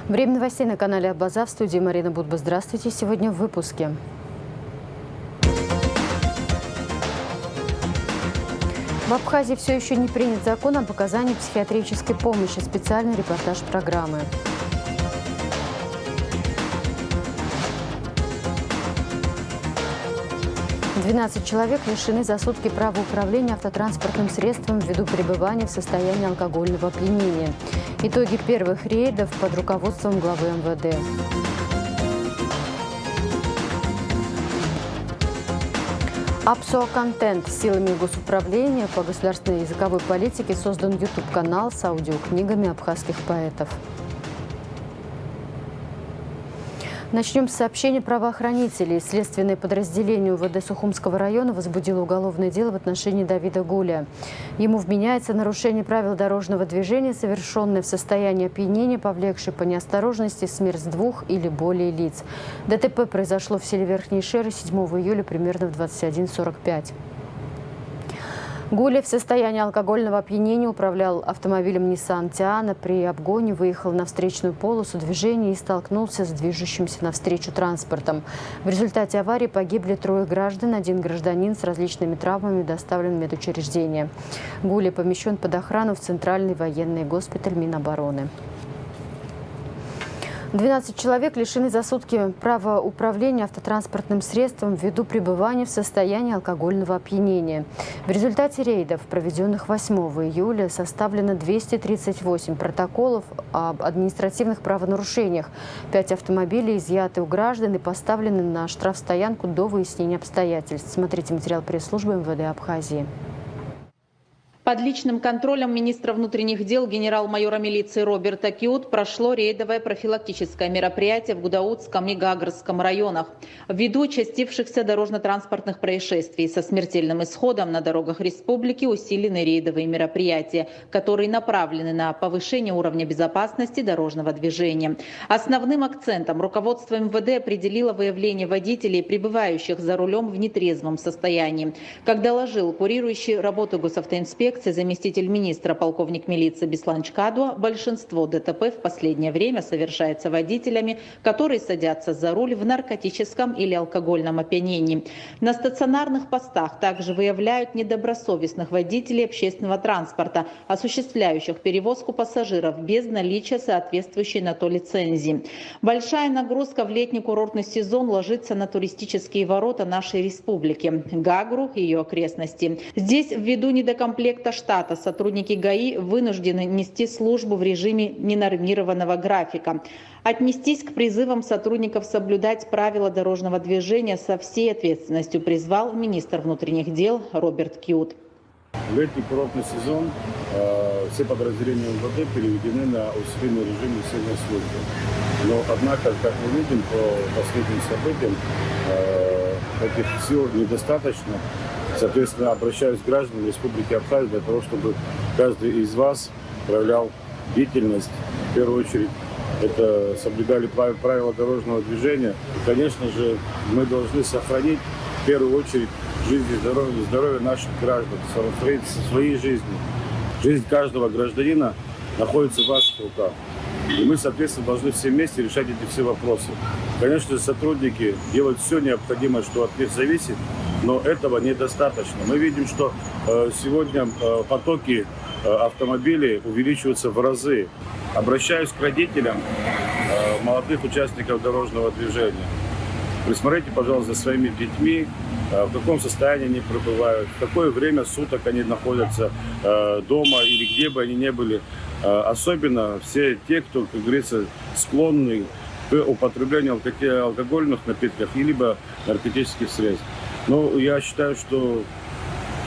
Время новостей на канале Абаза. В студии Марина Будба. Здравствуйте. Сегодня в выпуске. В Абхазии все еще не принят закон об оказании психиатрической помощи. Специальный репортаж программы. «12 человек лишены за сутки права управления автотранспортным средством ввиду пребывания в состоянии алкогольного опьянения». Итоги первых рейдов под руководством главы МВД. Апсуа-контент. Силами госуправления по государственной языковой политике создан YouTube-канал с аудиокнигами абхазских поэтов. Начнем с сообщения правоохранителей. Следственное подразделение УВД Сухумского района возбудило уголовное дело в отношении Давида Гуля. Ему вменяется нарушение правил дорожного движения, совершенное в состоянии опьянения, повлекшее по неосторожности смерть двух или более лиц. ДТП произошло в селе Верхние Шеры 7 июля примерно в 21:45. Гуля в состоянии алкогольного опьянения управлял автомобилем Nissan Tiana. При обгоне выехал на встречную полосу движения и столкнулся с движущимся навстречу транспортом. В результате аварии погибли 3 граждан, 1 гражданин с различными травмами доставлен в медучреждение. Гуля помещен под охрану в Центральный военный госпиталь Минобороны. 12 человек лишены за сутки права управления автотранспортным средством ввиду пребывания в состоянии алкогольного опьянения. В результате рейдов, проведенных 8 июля, составлено 238 протоколов об административных правонарушениях. 5 автомобилей изъяты у граждан и поставлены на штрафстоянку до выяснения обстоятельств. Смотрите материал пресс-службы МВД Абхазии. Под личным контролем министра внутренних дел генерал-майора милиции Роберта Киут прошло рейдовое профилактическое мероприятие в Гудаутском и Гагрском районах. Ввиду участившихся дорожно-транспортных происшествий со смертельным исходом на дорогах республики усилены рейдовые мероприятия, которые направлены на повышение уровня безопасности дорожного движения. Основным акцентом руководство МВД определило выявление водителей, пребывающих за рулем в нетрезвом состоянии. Как доложил курирующий работу госавтоинспекции заместитель министра полковник милиции Беслан Чкадуа, большинство ДТП в последнее время совершается водителями, которые садятся за руль в наркотическом или алкогольном опьянении. На стационарных постах также выявляют недобросовестных водителей общественного транспорта, осуществляющих перевозку пассажиров без наличия соответствующей на то лицензии. Большая нагрузка в летний курортный сезон ложится на туристические ворота нашей республики – Гагру и ее окрестности. Здесь ввиду недокомплекта штата сотрудники ГАИ вынуждены нести службу в режиме ненормированного графика. Отнестись к призывам сотрудников соблюдать правила дорожного движения со всей ответственностью призвал министр внутренних дел Роберт Киут. В летний курортный сезон все подразделения МВД переведены на усиленный режим несения службы. Но однако, как мы видим по последним событиям, этих сил недостаточно. Соответственно, обращаюсь к гражданам Республики Абхазия для того, чтобы каждый из вас проявлял бдительность. В первую очередь, это соблюдали правила дорожного движения. И, конечно же, мы должны сохранить в первую очередь жизнь и здоровье наших граждан, своей жизни. Жизнь каждого гражданина находится в ваших руках. И мы, соответственно, должны все вместе решать эти все вопросы. Конечно же, сотрудники делают все необходимое, что от них зависит, но этого недостаточно. Мы видим, что сегодня потоки автомобилей увеличиваются в разы. Обращаюсь к родителям молодых участников дорожного движения. Присмотрите, пожалуйста, за своими детьми, в каком состоянии они пребывают, в какое время суток они находятся дома или где бы они ни были. Особенно все те, кто, как говорится, склонны к употреблению алкогольных напитков либо наркотических средств. Но я считаю, что,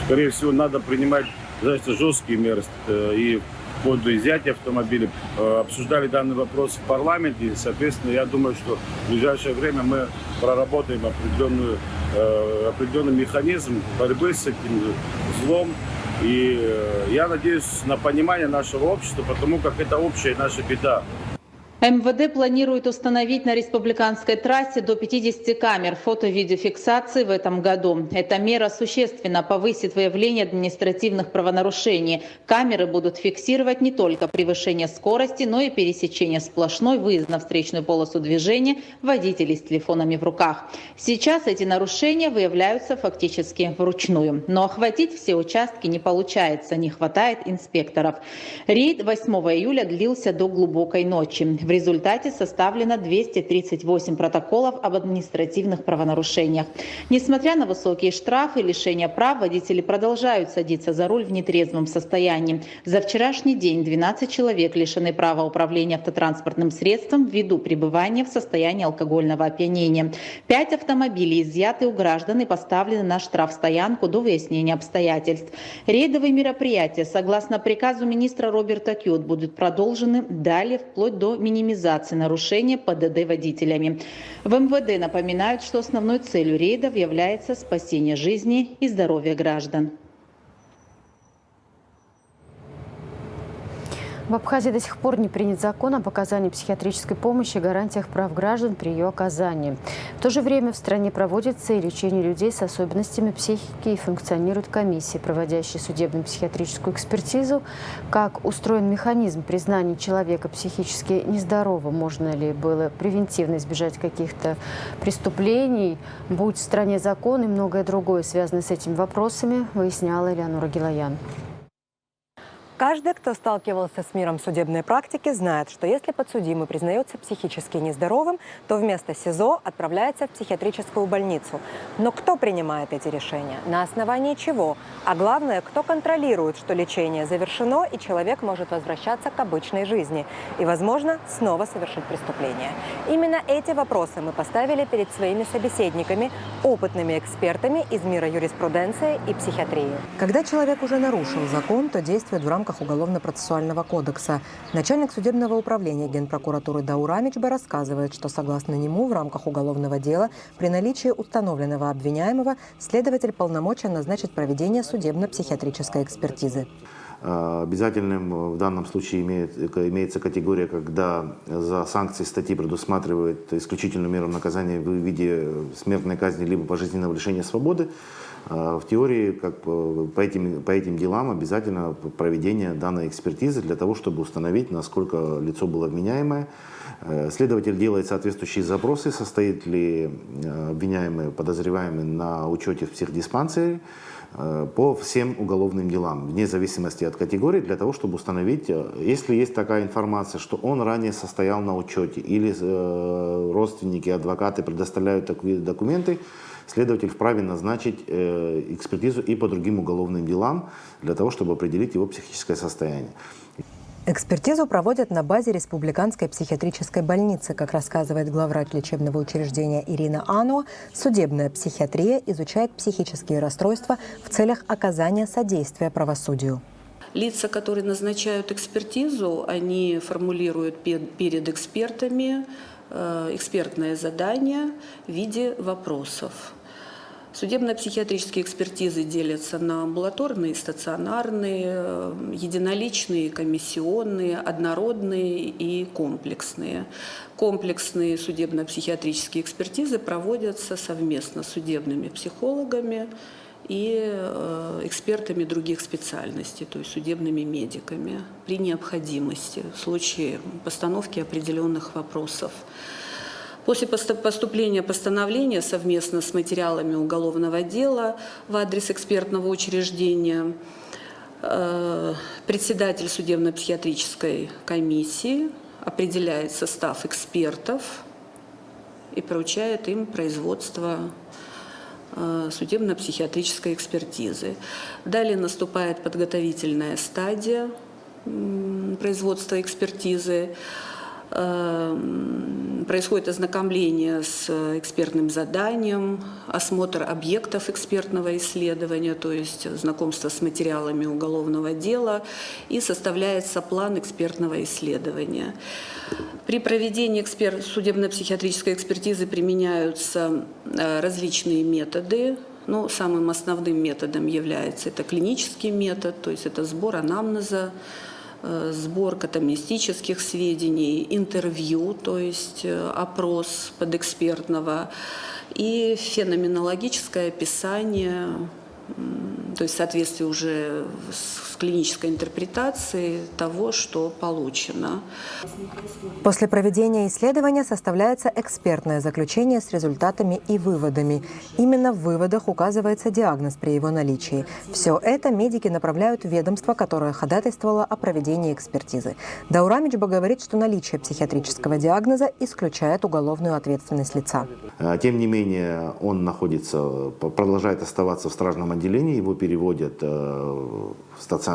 скорее всего, надо принимать жесткие меры и вплоть до изъятия автомобилей. Обсуждали данный вопрос в парламенте. И, соответственно, я думаю, что в ближайшее время мы проработаем определенный механизм борьбы с этим злом. И я надеюсь на понимание нашего общества, потому как это общая наша беда. МВД планирует установить на республиканской трассе до 50 камер фото-видеофиксации в этом году. Эта мера существенно повысит выявление административных правонарушений. Камеры будут фиксировать не только превышение скорости, но и пересечение сплошной, выезд на встречную полосу движения водителей с телефонами в руках. Сейчас эти нарушения выявляются фактически вручную. Но охватить все участки не получается, не хватает инспекторов. Рейд 8 июля длился до глубокой ночи. В результате составлено 238 протоколов об административных правонарушениях. Несмотря на высокие штрафы и лишения прав, водители продолжают садиться за руль в нетрезвом состоянии. За вчерашний день 12 человек лишены права управления автотранспортным средством ввиду пребывания в состоянии алкогольного опьянения. 5 автомобилей изъяты у граждан и поставлены на штрафстоянку до выяснения обстоятельств. Рейдовые мероприятия, согласно приказу министра Роберта Киот, будут продолжены далее вплоть до минимизации нарушения ПДД водителями. В МВД напоминают, что основной целью рейдов является спасение жизни и здоровья граждан. В Абхазии до сих пор не принят закон об оказании психиатрической помощи и гарантиях прав граждан при ее оказании. В то же время в стране проводится и лечение людей с особенностями психики, и функционируют комиссии, проводящие судебно-психиатрическую экспертизу. Как устроен механизм признания человека психически нездоровым, можно ли было превентивно избежать каких-то преступлений, будь в стране закон и многое другое, связанное с этими вопросами, выясняла Элеонора Гилаян. Каждый, кто сталкивался с миром судебной практики, знает, что если подсудимый признается психически нездоровым, то вместо СИЗО отправляется в психиатрическую больницу. Но кто принимает эти решения? На основании чего? А главное, кто контролирует, что лечение завершено и человек может возвращаться к обычной жизни и, возможно, снова совершить преступление? Именно эти вопросы мы поставили перед своими собеседниками, опытными экспертами из мира юриспруденции и психиатрии. Когда человек уже нарушил закон, то действует в рамках Уголовно-процессуального кодекса. Начальник судебного управления Генпрокуратуры Даур Амичбе рассказывает, что согласно нему в рамках уголовного дела при наличии установленного обвиняемого следователь полномочен назначить проведение судебно-психиатрической экспертизы. Обязательным в данном случае имеется категория, когда за санкции статьи предусматривает исключительную меру наказания в виде смертной казни либо пожизненного лишения свободы. В теории по этим делам обязательно проведение данной экспертизы для того, чтобы установить, насколько лицо было вменяемое. Следователь делает соответствующие запросы, состоит ли обвиняемый, подозреваемый на учете в психдиспансере по всем уголовным делам, вне зависимости от категории, для того, чтобы установить, если есть такая информация, что он ранее состоял на учете или родственники, адвокаты предоставляют такие документы, следователь вправе назначить экспертизу и по другим уголовным делам для того, чтобы определить его психическое состояние. Экспертизу проводят на базе Республиканской психиатрической больницы. Как рассказывает главврач лечебного учреждения Ирина Ано, судебная психиатрия изучает психические расстройства в целях оказания содействия правосудию. Лица, которые назначают экспертизу, они формулируют перед экспертами экспертное задание в виде вопросов. Судебно-психиатрические экспертизы делятся на амбулаторные, стационарные, единоличные, комиссионные, однородные и комплексные. Комплексные судебно-психиатрические экспертизы проводятся совместно с судебными психологами и экспертами других специальностей, то есть судебными медиками, при необходимости, в случае постановки определенных вопросов. После поступления постановления совместно с материалами уголовного дела в адрес экспертного учреждения председатель судебно-психиатрической комиссии определяет состав экспертов и поручает им производство судебно-психиатрической экспертизы. Далее наступает подготовительная стадия производства экспертизы. Происходит ознакомление с экспертным заданием, осмотр объектов экспертного исследования, то есть знакомство с материалами уголовного дела, и составляется план экспертного исследования. При проведении судебно-психиатрической экспертизы применяются различные методы. Но самым основным методом является это клинический метод, то есть это сбор анамнеза сбор катамнестических сведений, интервью, то есть опрос подэкспертного, и феноменологическое описание, то есть в соответствии уже с клинической интерпретацией того, что получено. После проведения исследования составляется экспертное заключение с результатами и выводами. Именно в выводах указывается диагноз при его наличии. Все это медики направляют в ведомство, которое ходатайствовало о проведении экспертизы. Даурамиджба говорит, что наличие психиатрического диагноза исключает уголовную ответственность лица. Тем не менее, он продолжает оставаться в стражном отделении, его переводят в стационар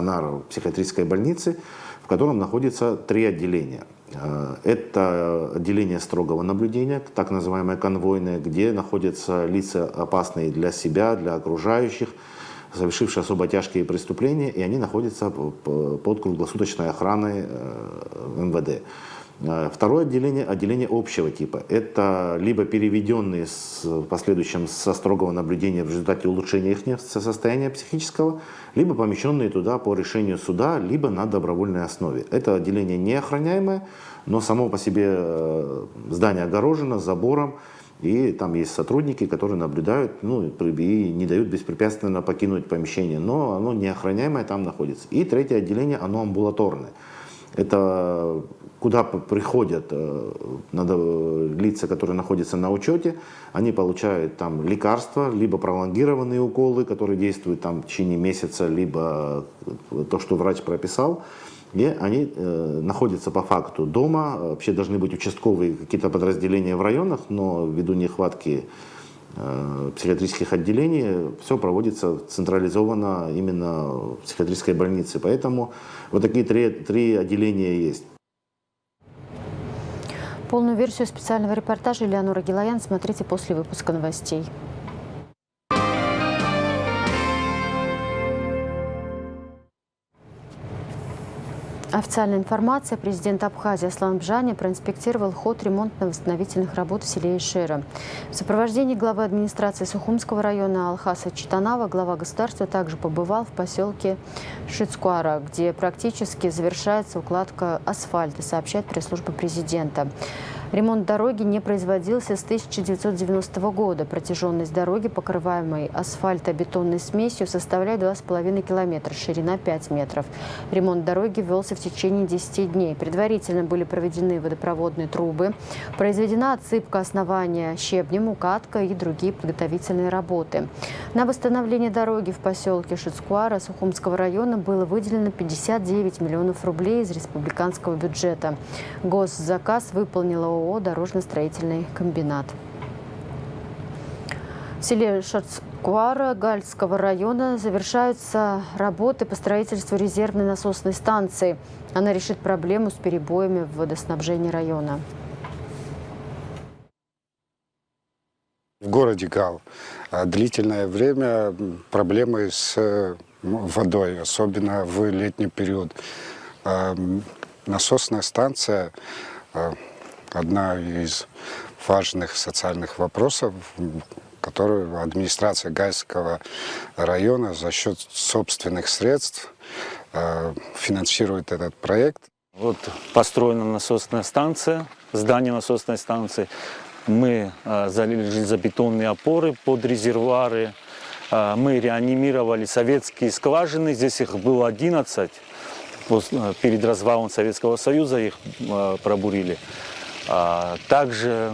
психиатрической больницы, в котором находится 3 отделения. Это отделение строгого наблюдения, так называемое конвойное, где находятся лица опасные для себя, для окружающих, совершившие особо тяжкие преступления, и они находятся под круглосуточной охраной МВД. Второе отделение – отделение общего типа. Это либо переведенные в последующем со строгого наблюдения в результате улучшения их состояния психического, либо помещенные туда по решению суда, либо на добровольной основе. Это отделение неохраняемое, но само по себе здание огорожено забором, и там есть сотрудники, которые наблюдают, и не дают беспрепятственно покинуть помещение, но оно неохраняемое там находится. И третье отделение, оно амбулаторное. Это куда приходят лица, которые находятся на учете, они получают там лекарства, либо пролонгированные уколы, которые действуют там в течение месяца, либо то, что врач прописал. И они находятся по факту дома. Вообще должны быть участковые какие-то подразделения в районах, но ввиду нехватки психиатрических отделений все проводится централизованно именно в психиатрической больнице. Поэтому вот такие три отделения есть. Полную версию специального репортажа Элеонора Гилаян смотрите после выпуска новостей. Официальная информация. Президент Абхазии Аслан Бжани проинспектировал ход ремонтно-восстановительных работ в селе Ишера. В сопровождении главы администрации Сухумского района Алхаса Читанава глава государства также побывал в поселке Шицкуара, где практически завершается укладка асфальта, сообщает пресс-служба президента. Ремонт дороги не производился с 1990 года. Протяженность дороги, покрываемой асфальтобетонной смесью, составляет 2,5 километра, ширина 5 метров. Ремонт дороги велся в течение 10 дней. Предварительно были проведены водопроводные трубы, произведена отсыпка основания щебнем, укатка и другие подготовительные работы. На восстановление дороги в поселке Шицкуара Сухумского района было выделено 59 миллионов рублей из республиканского бюджета. Госзаказ выполнила ООО «Дорожно-строительный комбинат». В селе Шицкуара Гальского района завершаются работы по строительству резервной насосной станции. Она решит проблему с перебоями в водоснабжении района. В городе Гал длительное время проблемы с водой, особенно в летний период. Насосная станция – одна из важных социальных вопросов, которую администрация Гальского района за счет собственных средств финансирует этот проект. Вот построена насосная станция, здание насосной станции. Мы залили железобетонные опоры под резервуары. Мы реанимировали советские скважины, здесь их было 11. Перед развалом Советского Союза их пробурили. Также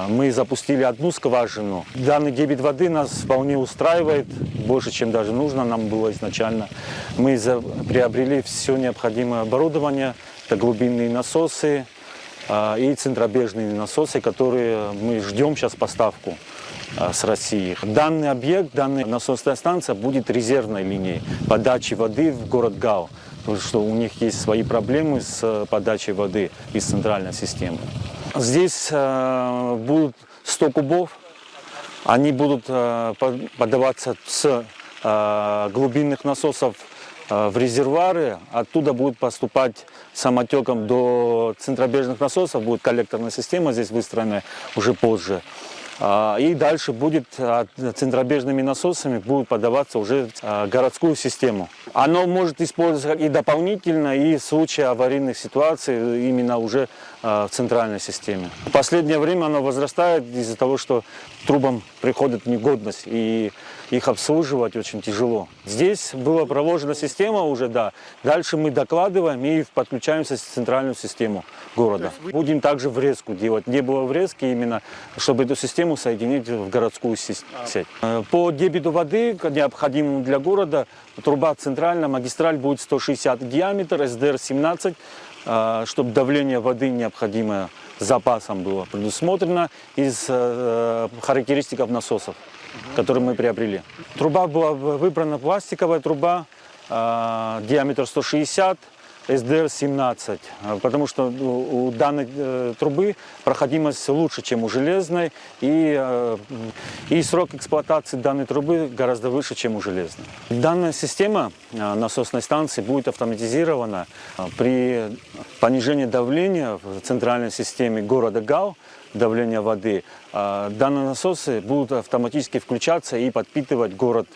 мы запустили одну скважину. Данный дебит воды нас вполне устраивает, больше, чем даже нужно нам было изначально. Мы приобрели все необходимое оборудование, это глубинные насосы и центробежные насосы, которые мы ждем сейчас поставку с России. Данный объект, данная насосная станция будет резервной линией подачи воды в город Гал. Потому что у них есть свои проблемы с подачей воды из центральной системы. Здесь будут 100 кубов. Они будут подаваться с глубинных насосов в резервуары. Оттуда будет поступать самотеком до центробежных насосов. Будет коллекторная система здесь выстроена уже позже. И дальше будет центробежными насосами будет подаваться уже в городскую систему. Оно может использоваться и дополнительно, и в случае аварийных ситуаций именно уже в центральной системе. В последнее время оно возрастает из-за того, что трубам приходит негодность, и их обслуживать очень тяжело. Здесь была проложена система уже, да. Дальше мы докладываем и подключаемся в центральную систему города. Будем также врезку делать. Не было врезки именно, чтобы эту систему соединить в городскую сеть. По дебиту воды, необходимому для города, труба центральная, магистраль будет 160 диаметр, СДР-17, чтобы давление воды необходимое с запасом было предусмотрено из характеристиков насосов, которые мы приобрели. Труба была выбрана пластиковая труба, диаметр 160, СДР-17, потому что у данной трубы проходимость лучше, чем у железной, и срок эксплуатации данной трубы гораздо выше, чем у железной. Данная система насосной станции будет автоматизирована при понижении давления в центральной системе города Гау, давления воды. Данные насосы будут автоматически включаться и подпитывать город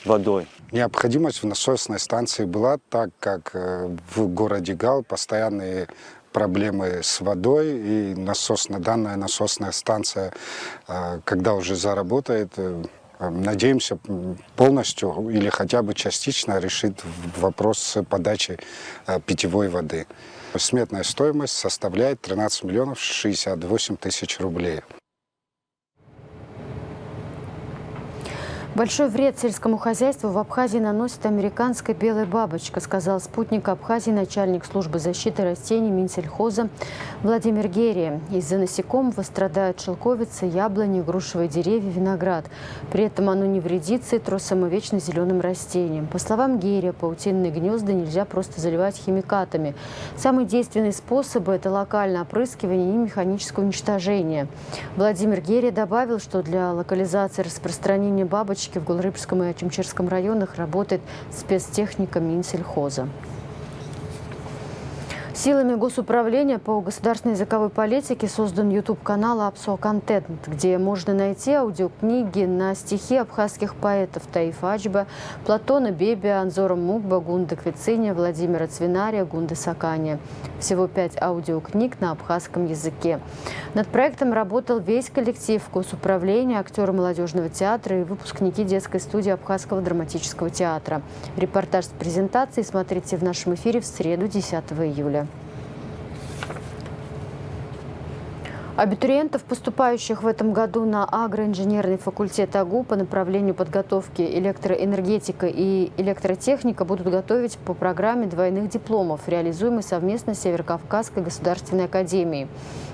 водой. Необходимость в насосной станции была, так как в городе Гау постоянные проблемы с водой, и данная насосная станция, когда уже заработает, надеемся, полностью или хотя бы частично решит вопрос с подачей питьевой воды. Сметная стоимость составляет 13 миллионов 68 тысяч рублей. Большой вред сельскому хозяйству в Абхазии наносит американская белая бабочка, сказал спутник Абхазии начальник службы защиты растений Минсельхоза Владимир Герия. Из-за насекомого страдают шелковицы, яблони, грушевые деревья, виноград. При этом оно не вредит цитрусам и вечно зеленым растениям. По словам Герия, паутинные гнезда нельзя просто заливать химикатами. Самые действенные способы – это локальное опрыскивание и механическое уничтожение. Владимир Герия добавил, что для локализации распространения бабочек в Гулрыбском и Ачимчирском районах работает спецтехника Минсельхоза. Силами госуправления по государственной языковой политике создан YouTube-канал «Апсо Контент», где можно найти аудиокниги на стихи абхазских поэтов Таифа Аджба, Платона Бебия, Анзора Мукба, Гунды Квициния, Владимира Цвинария, Гунды Сакания. Всего 5 аудиокниг на абхазском языке. Над проектом работал весь коллектив госуправления, актеры молодежного театра и выпускники детской студии Абхазского драматического театра. Репортаж с презентацией смотрите в нашем эфире в среду, 10 июля. Абитуриентов, поступающих в этом году на агроинженерный факультет АГУ по направлению подготовки электроэнергетика и электротехника, будут готовить по программе двойных дипломов, реализуемой совместно с Северокавказской государственной академией.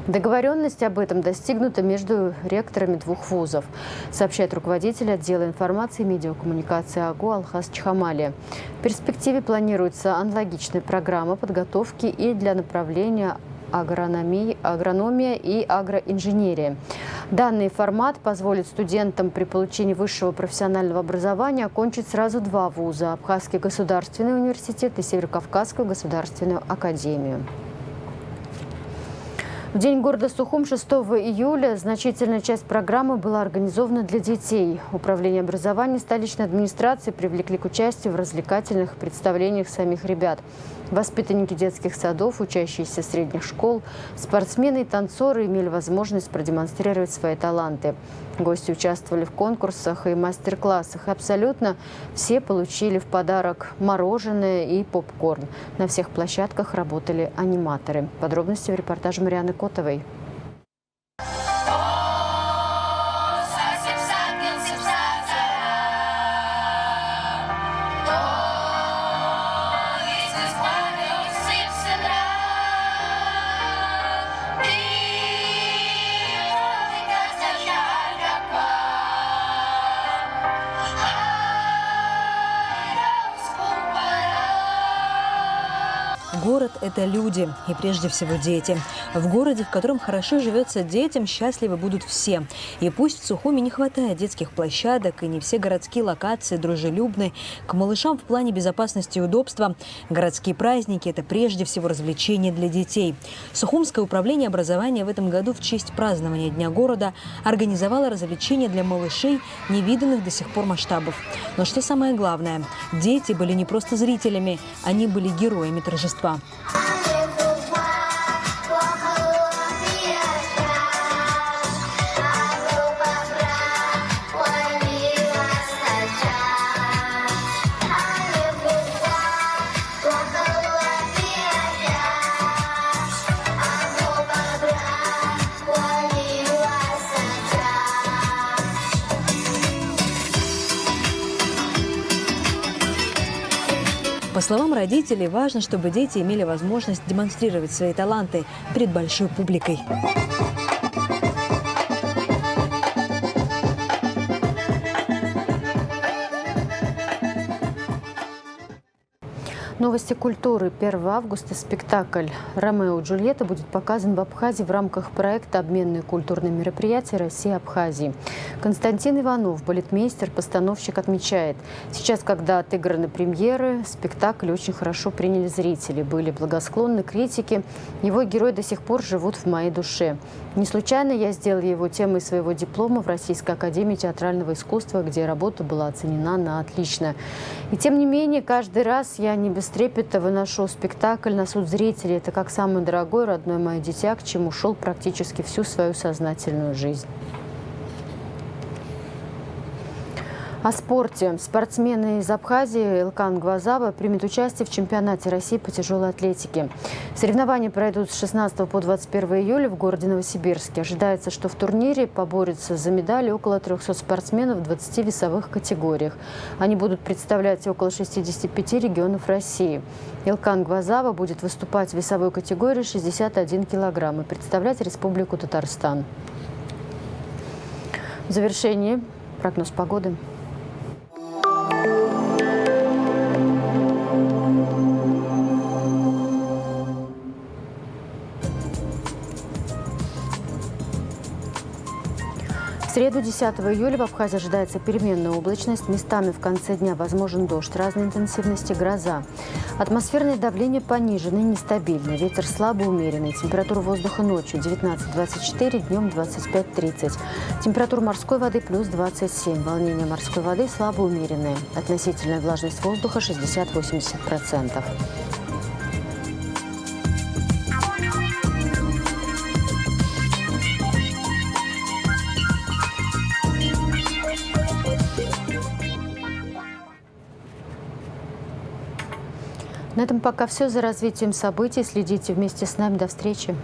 Договоренность об этом достигнута между ректорами двух вузов, сообщает руководитель отдела информации и медиакоммуникации АГУ Алхаз Чхамалия. В перспективе планируется аналогичная программа подготовки и для направления агрономия и агроинженерия. Данный формат позволит студентам при получении высшего профессионального образования окончить сразу 2 вуза – Абхазский государственный университет и Северокавказскую государственную академию. В день города Сухум 6 июля значительная часть программы была организована для детей. Управление образования столичной администрации привлекли к участию в развлекательных представлениях самих ребят. Воспитанники детских садов, учащиеся средних школ, спортсмены и танцоры имели возможность продемонстрировать свои таланты. Гости участвовали в конкурсах и мастер-классах. И абсолютно все получили в подарок мороженое и попкорн. На всех площадках работали аниматоры. Подробности в репортаже Марианы Котовой. город – это люди, и прежде всего дети. В городе, в котором хорошо живется детям, счастливы будут все. И пусть в Сухуми не хватает детских площадок, и не все городские локации дружелюбны к малышам в плане безопасности и удобства, городские праздники – это прежде всего развлечения для детей. Сухумское управление образования в этом году в честь празднования Дня города организовало развлечения для малышей невиданных до сих пор масштабов. Но что самое главное, дети были не просто зрителями, они были героями торжества. По словам родителей, важно, чтобы дети имели возможность демонстрировать свои таланты перед большой публикой. Новости культуры. 1 августа спектакль «Ромео и Джульетта» будет показан в Абхазии в рамках проекта «Обменные культурные мероприятия России-Абхазии». Константин Иванов, балетмейстер, постановщик, отмечает, сейчас, когда отыграны премьеры, спектакль очень хорошо приняли зрители, были благосклонны критики. Его герои до сих пор живут в моей душе. Не случайно я сделала его темой своего диплома в Российской академии театрального искусства, где работа была оценена на отлично. И тем не менее, каждый раз я не без трепета выношу спектакль на суд зрителей. Это как самое дорогое родное мое дитя, к чему шел практически всю свою сознательную жизнь. О спорте. Спортсмены из Абхазии Илкан Гвазава примет участие в чемпионате России по тяжелой атлетике. Соревнования пройдут с 16 по 21 июля в городе Новосибирске. Ожидается, что в турнире поборются за медали около 300 спортсменов в 20 весовых категориях. Они будут представлять около 65 регионов России. Илкан Гвазава будет выступать в весовой категории 61 килограмм и представлять Республику Татарстан. В завершении прогноз погоды. В среду 10 июля в Абхазии ожидается переменная облачность. Местами в конце дня возможен дождь разной интенсивности, гроза. Атмосферное давление понижено и нестабильно. Ветер слабо умеренный. Температура воздуха ночью 19-24, днем 25-30. Температура морской воды плюс 27. Волнение морской воды слабо умеренное. Относительная влажность воздуха 60-80%. На этом пока все. За развитием событий следите вместе с нами. До встречи.